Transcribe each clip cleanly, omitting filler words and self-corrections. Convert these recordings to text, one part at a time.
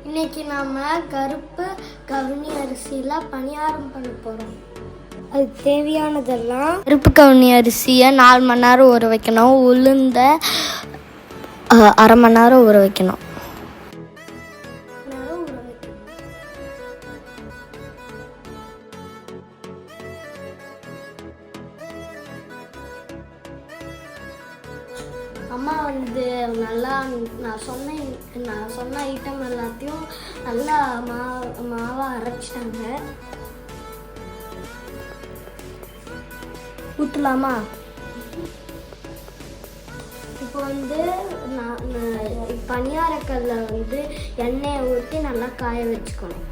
இன்னைக்கு நாம கருப்பு கவுனி அரிசியில் பணியாரம் பண்ண போகிறோம். அதுக்கு தேவையானதெல்லாம் கருப்பு கவுனி அரிசியை 4 மணி நேரம் ஊற வைக்கணும். உளுந்த அரை மணி நேரம் ஊற வைக்கணும். அம்மா நல்லா நான் சொன்ன ஐட்டம் எல்லாத்தையும் நல்லா மாவை அரைச்சிட்டாங்க. ஊற்றலாமா? இப்போ நான் பணியாரக்கல்ல எண்ணெயை ஊற்றி நல்லா காய வச்சுக்கணும்.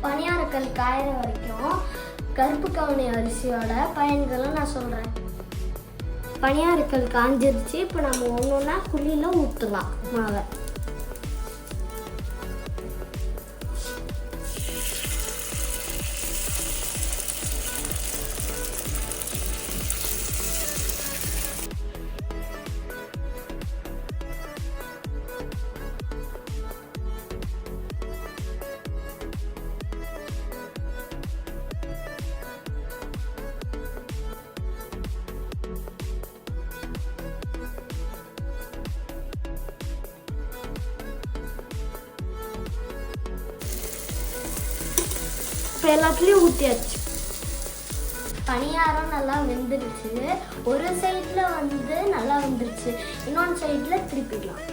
பணியாரக்கல் காயிற வரைக்கும் கருப்பு கவுனி அரிசியோட பயன்களை நான் சொல்கிறேன். பணியாரக்கல் காஞ்சிருச்சு. இப்போ நம்ம ஒன்றுன்னா குழியில் ஊற்றலாம் மாவை. இப்போ எல்லாத்துலேயும் ஊற்றியாச்சு. பணியாரம் நல்லா வெந்துருச்சு. ஒரு சைடில் நல்லா வெந்துருச்சு, இன்னொன்று சைடில் திருப்பிடலாம்.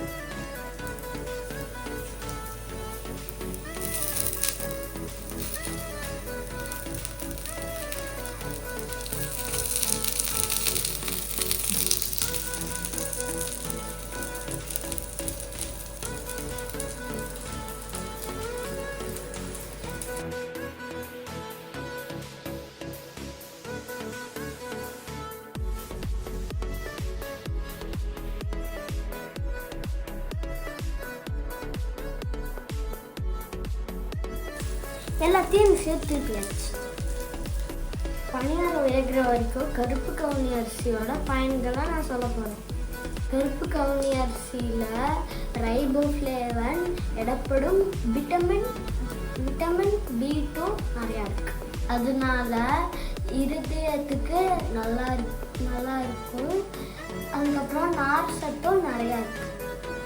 எல்லாத்தையும் சேர்த்துப்பியாச்சு. பணியாரம் வேகிற வரைக்கும் கருப்பு கவுனி அரிசியோட பயன்களை நான் சொல்ல போகிறேன். கருப்பு கவுனி அரிசியில் ரைபோஃப்ளேவன் எனப்படும் விட்டமின் B2 நிறையா இருக்கு. அதனால இருதயத்துக்கு நல்லா இருக்கும். அதுக்கப்புறம் நார் சத்தும் நிறையா இருக்கு.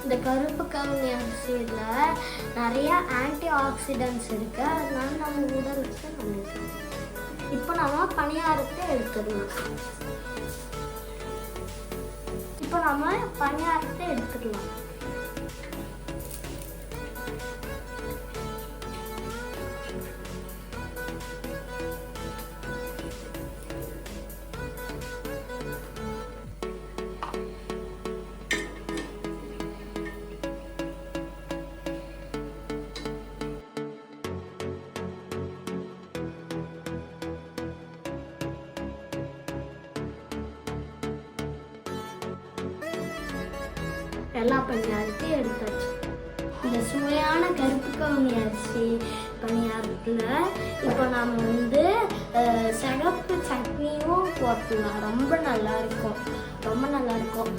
இந்த கருப்பு கவுனி அரிசியில் நிறைய ஆன்டி ஆக்சிடென்ட்ஸ் இருக்குது. அதனால நம்ம உடலுக்கு நல்லது. இப்போ நம்ம பணியாரத்தை எடுத்துடலாம். எல்லா பணியாரத்தையும் எடுத்தாச்சு. இந்த சுவையான கருப்பு கவுனி அரிசி பணியாரத்தில் இப்போ நாம் சிகப்பு சட்னியும் போட்டுலாம். ரொம்ப நல்லா இருக்கும்.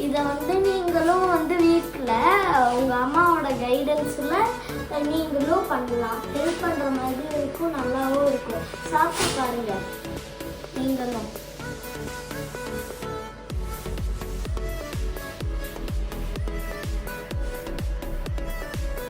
இதை நீங்களும் வீட்டில் உங்கள் அம்மாவோட கைடன்ஸில் நீங்களும் பண்ணலாம். ஹெல்ப் பண்ணுற மாதிரி இருக்கும், நல்லாவும் இருக்கும். சாப்பிட்டு பாருங்கள் நீங்களும்.